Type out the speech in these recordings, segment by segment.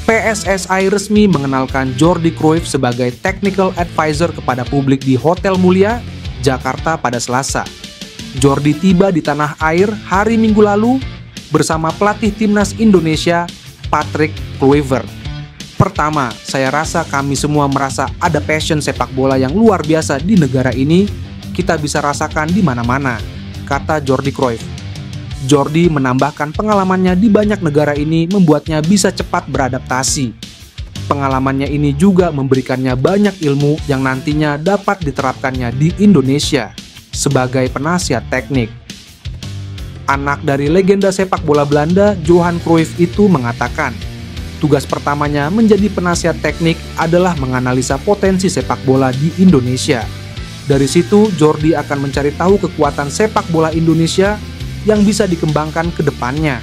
PSSI resmi mengenalkan Jordi Cruyff sebagai Technical Advisor kepada publik di Hotel Mulia, Jakarta pada Selasa. Jordi tiba di tanah air hari Minggu lalu bersama pelatih timnas Indonesia, Patrick Kluivert. Pertama, saya rasa kami semua merasa ada passion sepak bola yang luar biasa di negara ini, kita bisa rasakan di mana-mana, kata Jordi Cruyff. Jordi menambahkan pengalamannya di banyak negara ini membuatnya bisa cepat beradaptasi. Pengalamannya ini juga memberikannya banyak ilmu yang nantinya dapat diterapkannya di Indonesia sebagai penasihat teknik. Anak dari legenda sepak bola Belanda, Johan Cruyff itu mengatakan, tugas pertamanya menjadi penasihat teknik adalah menganalisa potensi sepak bola di Indonesia. Dari situ, Jordi akan mencari tahu kekuatan sepak bola Indonesia yang bisa dikembangkan ke depannya.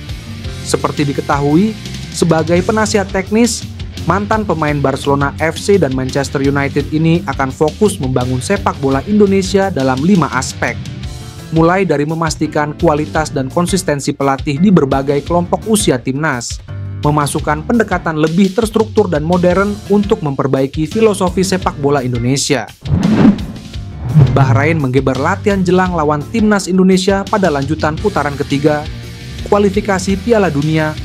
Seperti diketahui, sebagai penasihat teknis, mantan pemain Barcelona FC dan Manchester United ini akan fokus membangun sepak bola Indonesia dalam 5 aspek. Mulai dari memastikan kualitas dan konsistensi pelatih di berbagai kelompok usia timnas, memasukkan pendekatan lebih terstruktur dan modern untuk memperbaiki filosofi sepak bola Indonesia. Bahrain menggeber latihan jelang lawan timnas Indonesia pada lanjutan putaran ketiga kualifikasi Piala Dunia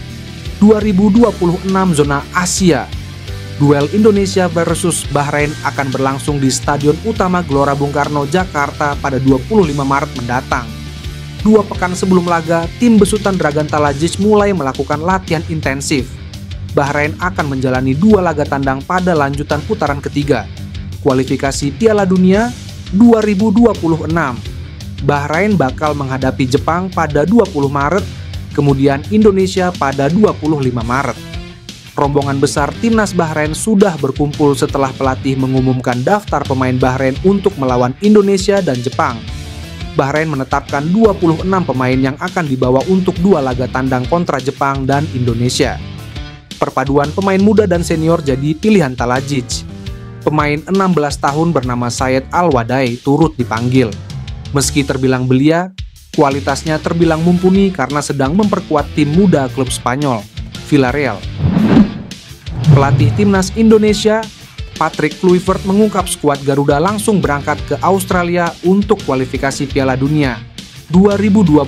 2026 zona Asia. Duel Indonesia versus Bahrain akan berlangsung di Stadion Utama Gelora Bung Karno, Jakarta pada 25 Maret mendatang. 2 pekan sebelum laga, tim besutan Dragan Talajic mulai melakukan latihan intensif. Bahrain akan menjalani 2 laga tandang pada lanjutan putaran ketiga kualifikasi Piala Dunia 2026. Bahrain bakal menghadapi Jepang pada 20 Maret, kemudian Indonesia pada 25 Maret. Rombongan besar timnas Bahrain sudah berkumpul setelah pelatih mengumumkan daftar pemain Bahrain untuk melawan Indonesia dan Jepang. Bahrain menetapkan 26 pemain yang akan dibawa untuk 2 laga tandang kontra Jepang dan Indonesia. Perpaduan pemain muda dan senior jadi pilihan Talajic. Pemain 16 tahun bernama Syed Al-Wadai turut dipanggil. Meski terbilang belia, kualitasnya terbilang mumpuni karena sedang memperkuat tim muda klub Spanyol, Villarreal. Pelatih timnas Indonesia, Patrick Kluivert mengungkap skuad Garuda langsung berangkat ke Australia untuk kualifikasi Piala Dunia 2026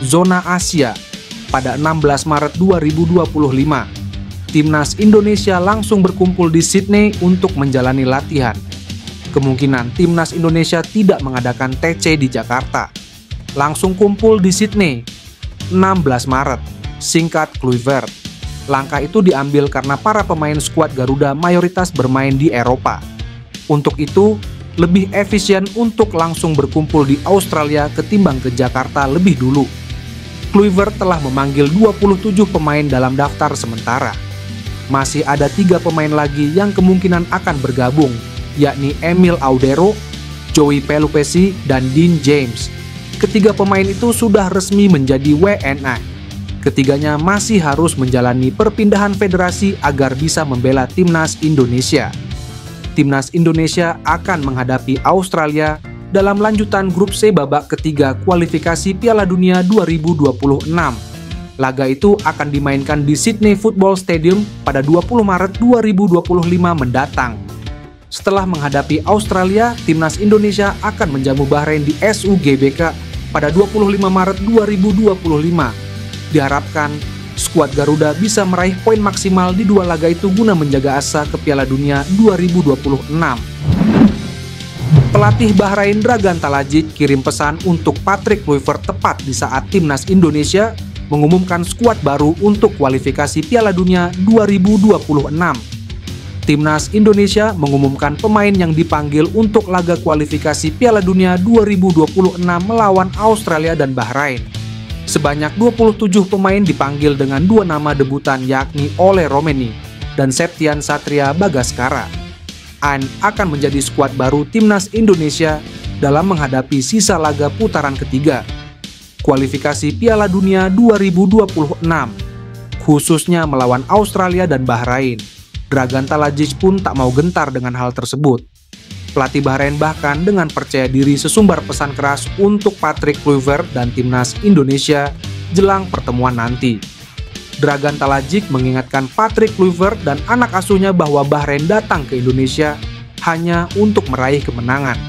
zona Asia pada 16 Maret 2025. Timnas Indonesia langsung berkumpul di Sydney untuk menjalani latihan. Kemungkinan timnas Indonesia tidak mengadakan TC di Jakarta. Langsung kumpul di Sydney 16 Maret, singkat Kluivert. Langkah itu diambil karena para pemain skuad Garuda mayoritas bermain di Eropa. Untuk itu, lebih efisien untuk langsung berkumpul di Australia ketimbang ke Jakarta lebih dulu. Kluivert telah memanggil 27 pemain dalam daftar sementara. Masih ada 3 pemain lagi yang kemungkinan akan bergabung, yakni Emil Audero, Joey Pelupesi, dan Dean James. Ketiga pemain itu sudah resmi menjadi WNA. Ketiganya masih harus menjalani perpindahan federasi agar bisa membela timnas Indonesia. Timnas Indonesia akan menghadapi Australia dalam lanjutan grup C babak ketiga kualifikasi Piala Dunia 2026. Laga itu akan dimainkan di Sydney Football Stadium pada 20 Maret 2025 mendatang. Setelah menghadapi Australia, timnas Indonesia akan menjamu Bahrain di SUGBK pada 25 Maret 2025. Diharapkan skuad Garuda bisa meraih poin maksimal di 2 laga itu guna menjaga asa ke Piala Dunia 2026. Pelatih Bahrain Dragan Talajic kirim pesan untuk Patrick Kluivert tepat di saat timnas Indonesia mengumumkan skuad baru untuk kualifikasi Piala Dunia 2026. Timnas Indonesia mengumumkan pemain yang dipanggil untuk laga kualifikasi Piala Dunia 2026 melawan Australia dan Bahrain. Sebanyak 27 pemain dipanggil dengan 2 nama debutan yakni Ole Romeni dan Septian Satria Bagaskara. Akan menjadi skuad baru timnas Indonesia dalam menghadapi sisa laga putaran ketiga kualifikasi Piala Dunia 2026, khususnya melawan Australia dan Bahrain. Dragan Talajic pun tak mau gentar dengan hal tersebut. Pelatih Bahrain bahkan dengan percaya diri sesumbar pesan keras untuk Patrick Kluivert dan timnas Indonesia jelang pertemuan nanti. Dragan Talajic mengingatkan Patrick Kluivert dan anak asuhnya bahwa Bahrain datang ke Indonesia hanya untuk meraih kemenangan.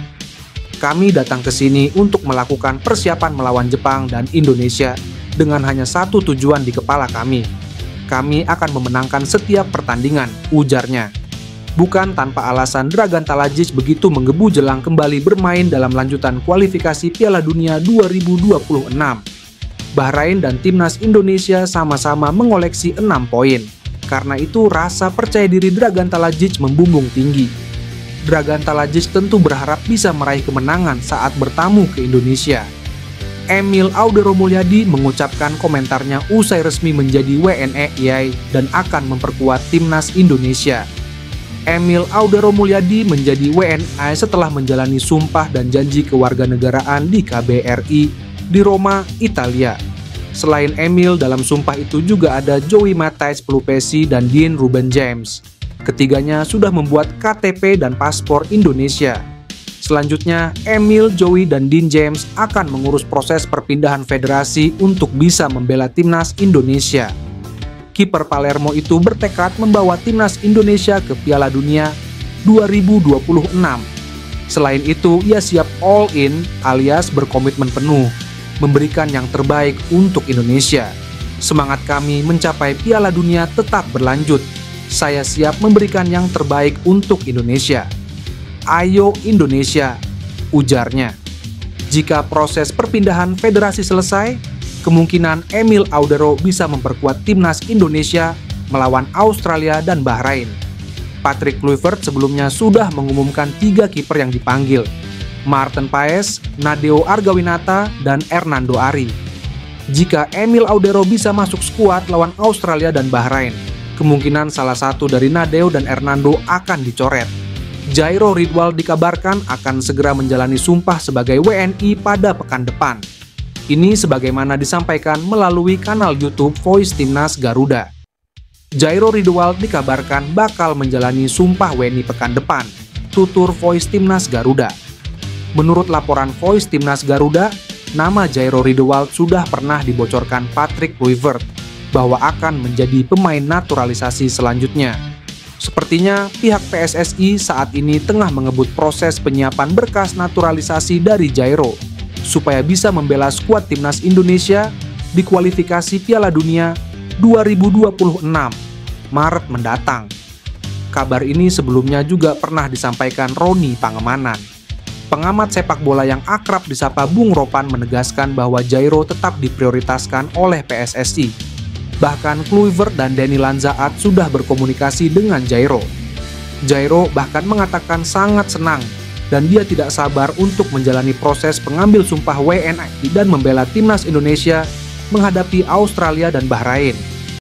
Kami datang ke sini untuk melakukan persiapan melawan Jepang dan Indonesia dengan hanya satu tujuan di kepala kami. Kami akan memenangkan setiap pertandingan, ujarnya. Bukan tanpa alasan Dragan Talajic begitu menggebu jelang kembali bermain dalam lanjutan kualifikasi Piala Dunia 2026. Bahrain dan timnas Indonesia sama-sama mengoleksi 6 poin. Karena itu rasa percaya diri Dragan Talajic membumbung tinggi. Dragan Talajic tentu berharap bisa meraih kemenangan saat bertamu ke Indonesia. Emil Audero Mulyadi mengucapkan komentarnya usai resmi menjadi WNE dan akan memperkuat timnas Indonesia. Emil Audero Mulyadi menjadi WNI setelah menjalani sumpah dan janji kewarganegaraan di KBRI di Roma, Italia. Selain Emil, dalam sumpah itu juga ada Joey Matthijs Pelupesi dan Dean Ruben James. Ketiganya sudah membuat KTP dan paspor Indonesia. Selanjutnya, Emil, Joey, dan Dean James akan mengurus proses perpindahan federasi untuk bisa membela timnas Indonesia. Kiper Palermo itu bertekad membawa timnas Indonesia ke Piala Dunia 2026. Selain itu, ia siap all in alias berkomitmen penuh, memberikan yang terbaik untuk Indonesia. Semangat kami mencapai Piala Dunia tetap berlanjut. Saya siap memberikan yang terbaik untuk Indonesia. Ayo Indonesia, ujarnya. Jika proses perpindahan federasi selesai, kemungkinan Emil Audero bisa memperkuat timnas Indonesia melawan Australia dan Bahrain. Patrick Kluivert sebelumnya sudah mengumumkan 3 kiper yang dipanggil, Maarten Paes, Nadeo Argawinata, dan Hernando Ari. Jika Emil Audero bisa masuk skuad lawan Australia dan Bahrain, kemungkinan salah satu dari Nadeo dan Hernando akan dicoret. Jairo Ridwal dikabarkan akan segera menjalani sumpah sebagai WNI pada pekan depan. Ini sebagaimana disampaikan melalui kanal YouTube Voice Timnas Garuda. Jairo Ridwal dikabarkan bakal menjalani sumpah WNI pekan depan, tutur Voice Timnas Garuda. Menurut laporan Voice Timnas Garuda, nama Jairo Ridwal sudah pernah dibocorkan Patrick Kluivert bahwa akan menjadi pemain naturalisasi selanjutnya. Sepertinya pihak PSSI saat ini tengah mengebut proses penyiapan berkas naturalisasi dari Jairo supaya bisa membela skuad timnas Indonesia di kualifikasi Piala Dunia 2026 Maret mendatang. Kabar ini sebelumnya juga pernah disampaikan Roni Pangemanan. Pengamat sepak bola yang akrab disapa Bung Ropan menegaskan bahwa Jairo tetap diprioritaskan oleh PSSI. Bahkan Kluivert dan Denny Lanzaat sudah berkomunikasi dengan Jairo. Jairo bahkan mengatakan sangat senang dan dia tidak sabar untuk menjalani proses pengambil sumpah WNI dan membela timnas Indonesia menghadapi Australia dan Bahrain.